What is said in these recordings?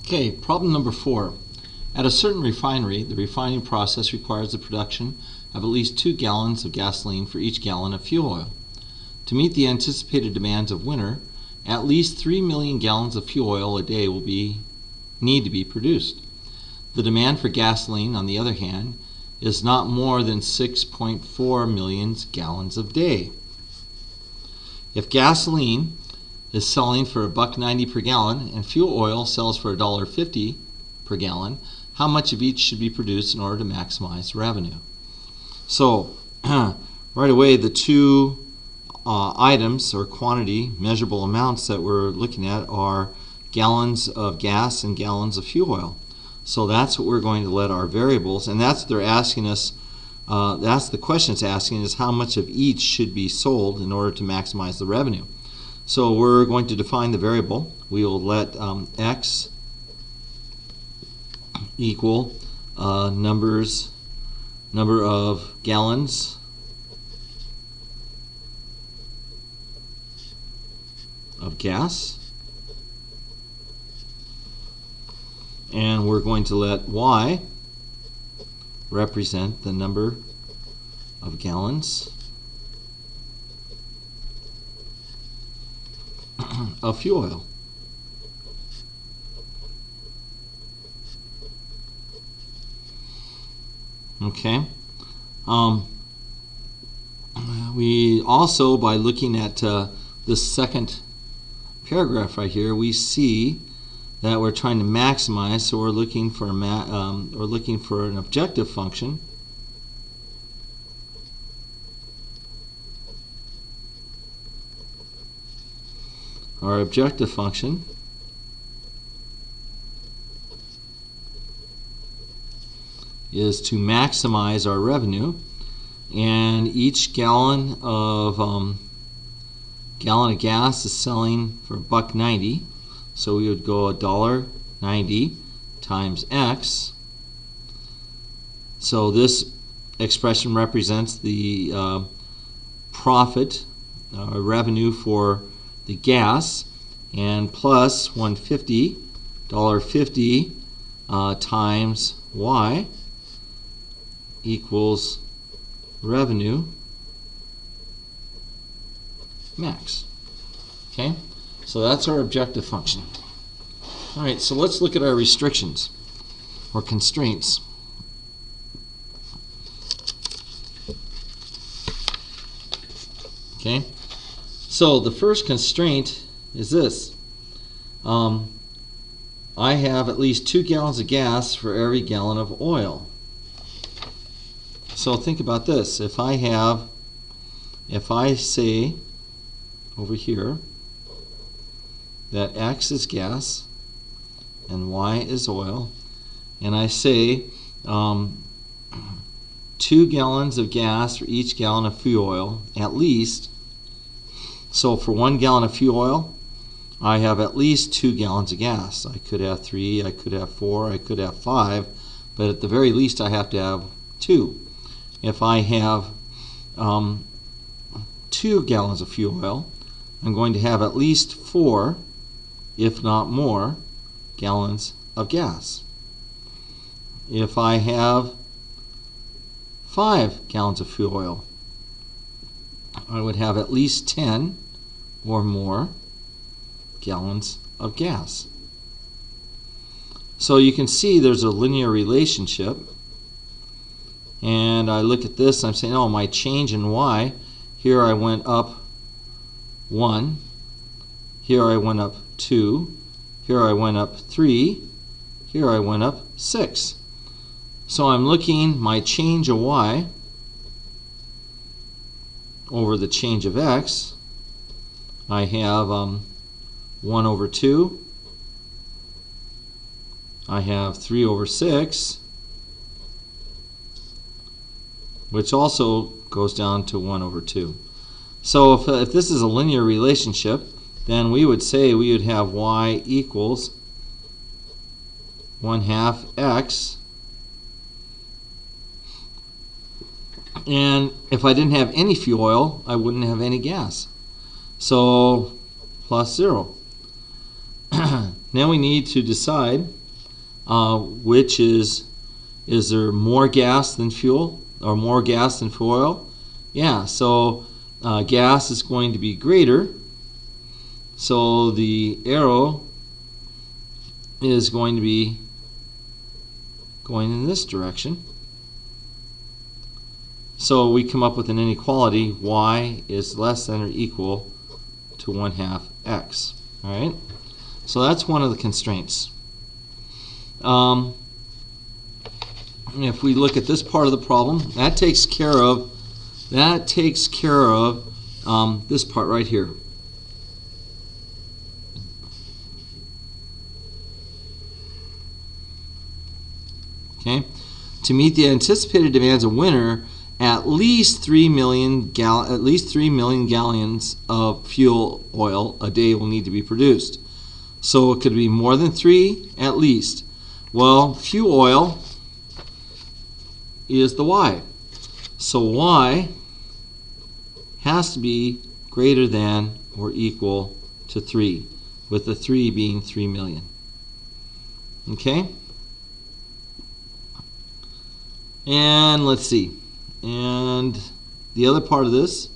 Okay, problem number 4. At a certain refinery, the refining process requires the production of at least 2 gallons of gasoline for each gallon of fuel oil. To meet the anticipated demands of winter, at least 3 million gallons of fuel oil a day will need to be produced. The demand for gasoline, on the other hand, is not more than 6.4 million gallons a day. If gasoline is selling for $1.90 per gallon and fuel oil sells for $1.50 per gallon, how much of each should be produced in order to maximize revenue? So right away, the two items or quantity measurable amounts that we're looking at are gallons of gas and gallons of fuel oil. So that's what we're going to let our variables, and that's what they're asking us. That's the question it's asking, is how much of each should be sold in order to maximize the revenue. So we're going to define the variable. We will let x equal number of gallons of gas, and we're going to let y represent the number of gallons of fuel oil. Okay. We also, by looking at this second paragraph right here, we see that we're trying to maximize. So we're looking for an objective function. Our objective function is to maximize our revenue, and each gallon of gas is selling for $1.90, so we would go $1.90 times x. So this expression represents the profit revenue for the gas, and plus $1.50 times y equals revenue max. Okay, so that's our objective function. All right, so let's look at our restrictions or constraints. Okay, so the first constraint is this. I have at least 2 gallons of gas for every gallon of oil. So think about this. If I say over here that x is gas and y is oil, and I say 2 gallons of gas for each gallon of fuel oil, at least. So for 1 gallon of fuel oil, I have at least 2 gallons of gas. I could have 3, I could have 4, I could have 5, but at the very least I have to have 2. If I have 2 gallons of fuel oil, I'm going to have at least 4, if not more, gallons of gas. If I have 5 gallons of fuel oil, I would have at least 10 or more gallons of gas. So you can see there's a linear relationship, and I look at this, I'm saying, oh, my change in y, here I went up 1, here I went up 2, here I went up 3, here I went up 6. So I'm looking my change of y over the change of x. I have 1 over 2, I have 3 over 6, which also goes down to 1 over 2. So if this is a linear relationship, then we would say we would have y equals 1/2 x. And if I didn't have any fuel oil, I wouldn't have any gas. So plus 0. Now we need to decide which is there more gas than fuel or more gas than oil? Yeah, so gas is going to be greater, so the arrow is going to be going in this direction. So we come up with an inequality: y is less than or equal to 1/2 x. All right, so that's one of the constraints. If we look at this part of the problem, that takes care of this part right here. Okay, to meet the anticipated demands of winter, at least 3 million gallons of fuel oil a day will need to be produced. So it could be more than 3 at least. Well, fuel oil is the y. So y has to be greater than or equal to 3, with the 3 being 3 million. Okay? And let's see. And the other part of this,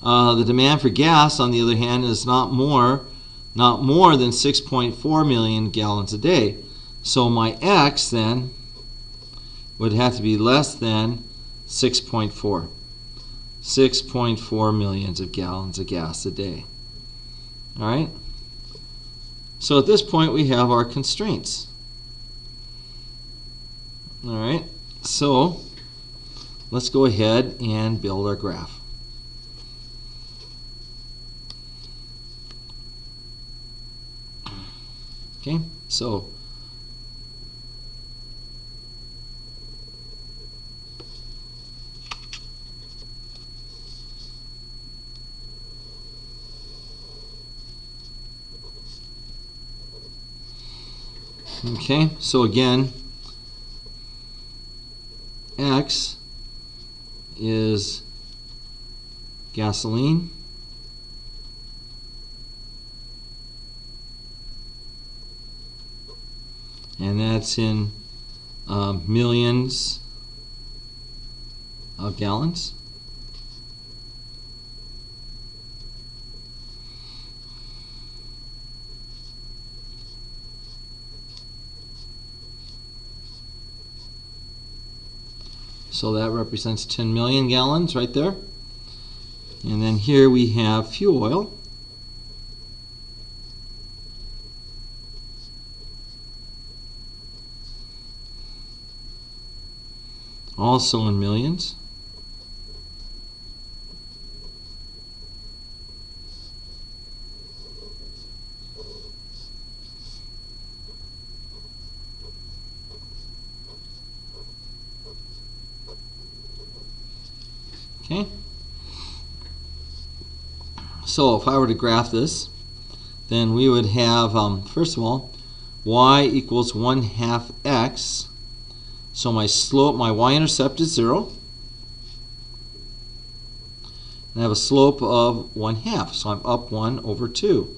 the demand for gas, on the other hand, is not more than 6.4 million gallons a day. So my x then would have to be less than 6.4 millions of gallons of gas a day. All right? So at this point we have our constraints. All right? So let's go ahead and build our graph. Okay, so again, X is gasoline, and that's in millions of gallons. So that represents 10 million gallons right there. And then here we have fuel oil. Also in millions. Okay. So if I were to graph this, then we would have, first of all, y equals 1/2 x. So my slope, my y-intercept is 0. And I have a slope of 1/2, so I'm up 1 over 2.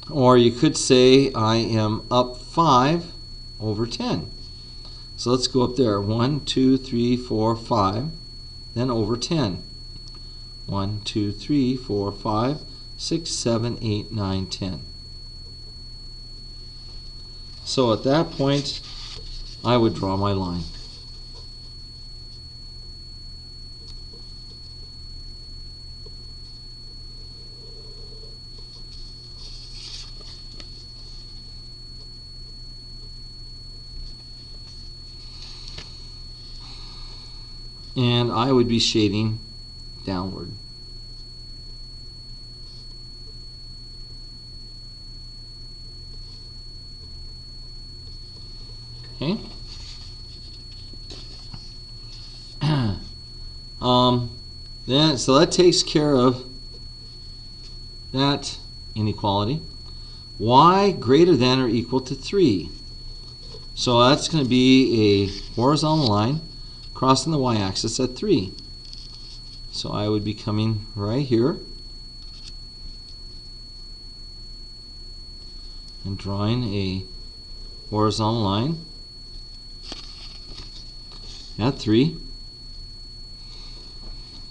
Or you could say I am up 5 over 10. So let's go up there. 1, 2, 3, 4, 5. Then over 10. 1, 2, 3, 4, 5, 6, 7, 8, 9, 10. So at that point, I would draw my line. And I would be shading downward. Okay. So that takes care of that inequality. Y greater than or equal to 3. So that's going to be a horizontal line crossing the y-axis at 3. So I would be coming right here. and drawing a horizontal line at 3.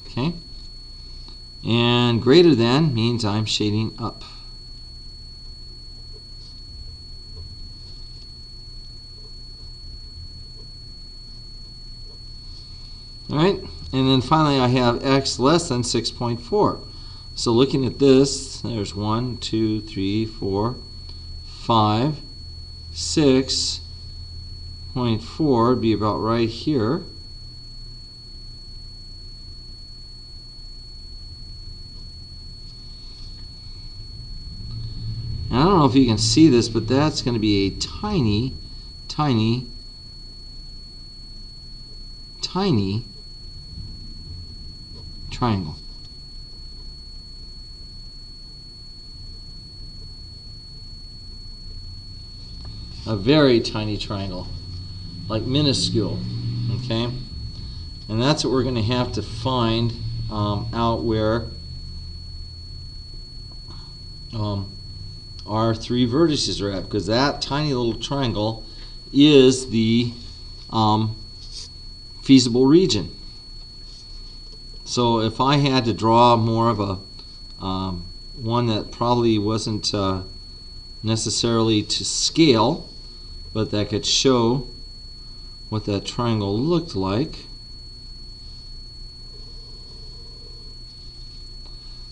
Okay, and greater than means I'm shading up. Alright, and then finally I have x less than 6.4. So looking at this, there's 1, 2, 3, 4, 5, 6.4 would be about right here. And I don't know if you can see this, but that's going to be a tiny, tiny, tiny triangle. A very tiny triangle, like minuscule, okay? And that's what we're going to have to find out where our 3 vertices are at, because that tiny little triangle is the feasible region. So if I had to draw more of a one that probably wasn't necessarily to scale, but that could show what that triangle looked like.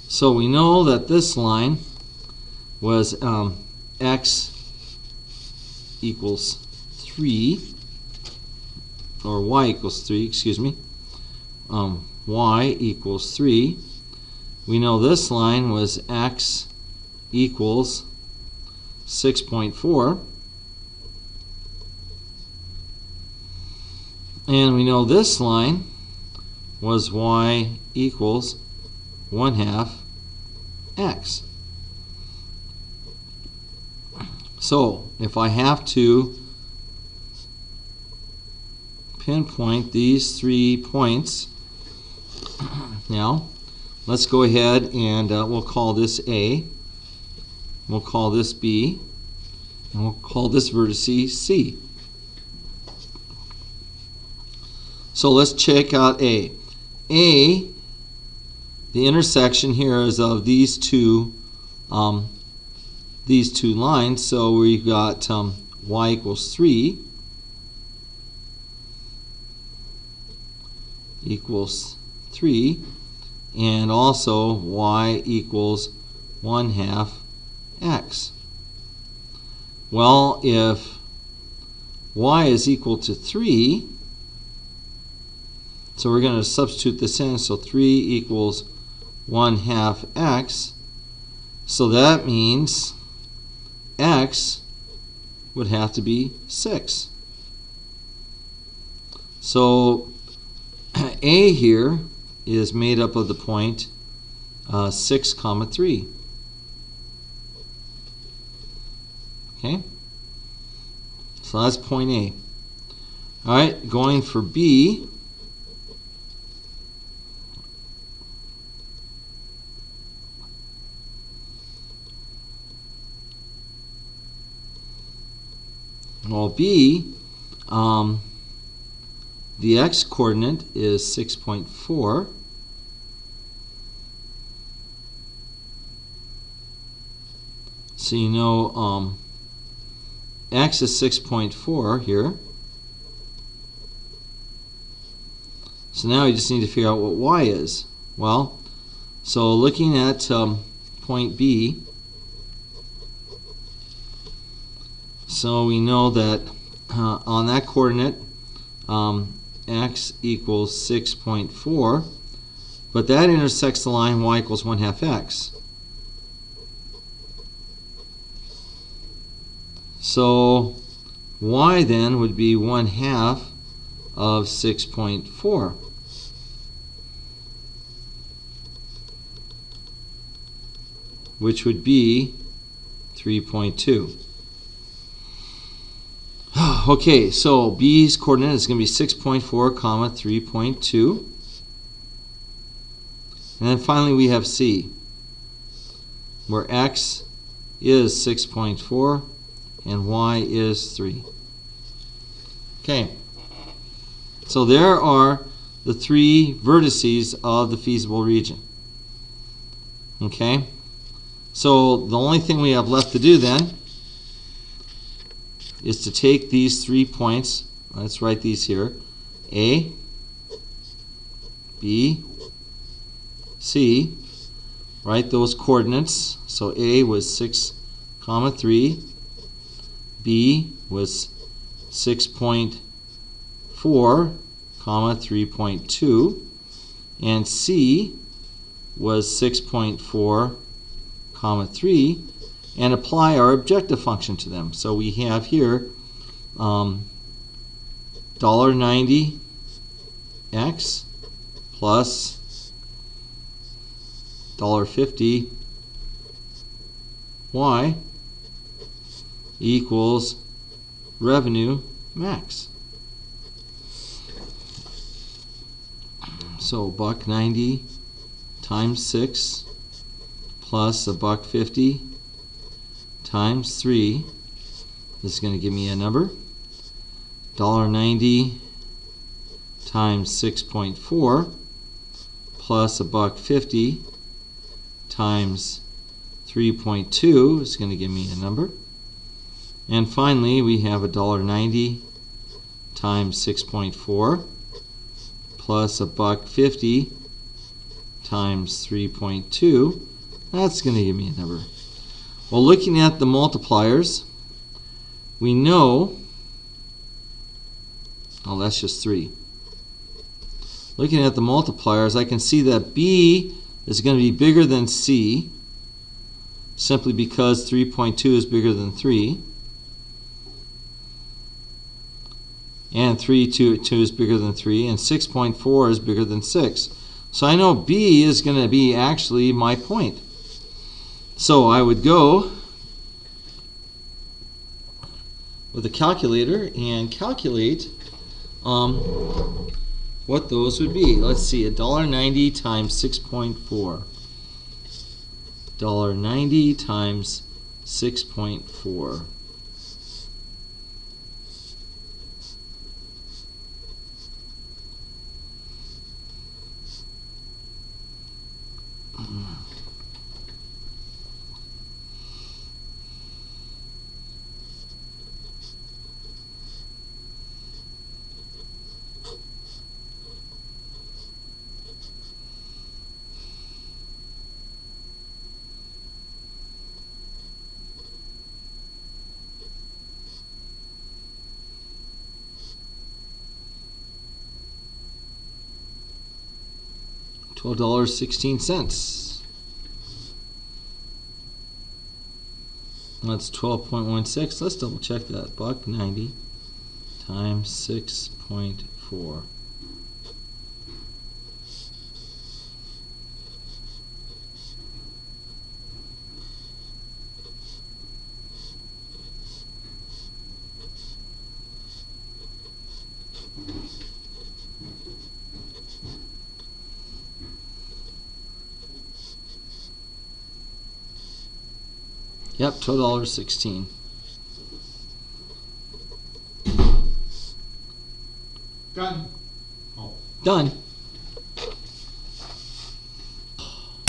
So we know that this line was x equals 3, or y equals 3, excuse me. Y equals 3. We know this line was x equals 6.4. And we know this line was y equals 1/2 x. So if I have to pinpoint these 3 points, now let's go ahead and we'll call this A, we'll call this B, and we'll call this vertex C. So let's check out A. A, the intersection here is of these two lines. So we've got y equals 3 equals 3, and also y equals 1/2 x. Well, if y is equal to 3, so we're going to substitute this in, so 3 equals 1/2 x. So that means x would have to be 6. So A here is made up of the point 6, 3. Okay? So that's point A. Alright, going for B. Well, B, the x coordinate is 6.4. So you know x is 6.4 here. So now we just need to figure out what y is. Well, so looking at point B, so we know that on that coordinate x equals 6.4, but that intersects the line y equals 1/2 x. So y then would be 1/2 of 6.4. Which would be 3.2. Okay, so B's coordinate is going to be 6.4, 3.2. And then finally we have C, where x is 6.4 and y is 3. Okay, so there are the 3 vertices of the feasible region. Okay, so the only thing we have left to do then is to take these 3 points, let's write these here, A, B, C, write those coordinates. So A was 6, 3, B was 6.4, 3.2, and C was 6.4, 3, and apply our objective function to them. So we have here $1.90 x plus $1.50 y equals revenue max. So $1.90 times 6 plus $1.50 times 3. This is going to give me a number. $1.90 times 6.4 plus $1.50 times 3.2 is going to give me a number. And finally, we have $1.90 times 6.4 plus $1.50 times 3.2. That's going to give me a number. Well, looking at the multipliers, we know, oh, that's just 3. Looking at the multipliers, I can see that B is going to be bigger than C, simply because 3.2 is bigger than 3. And 3.2 is bigger than 3, and 6.4 is bigger than 6. So I know B is going to be actually my point. So I would go with a calculator and calculate what those would be. Let's see, $1.90 times 6.4. $1.90 times 6.4. $12.16. That's 12.16. Let's double check that. $1.90 times 6.4. Yep, $12.16. Done. Oh. Done.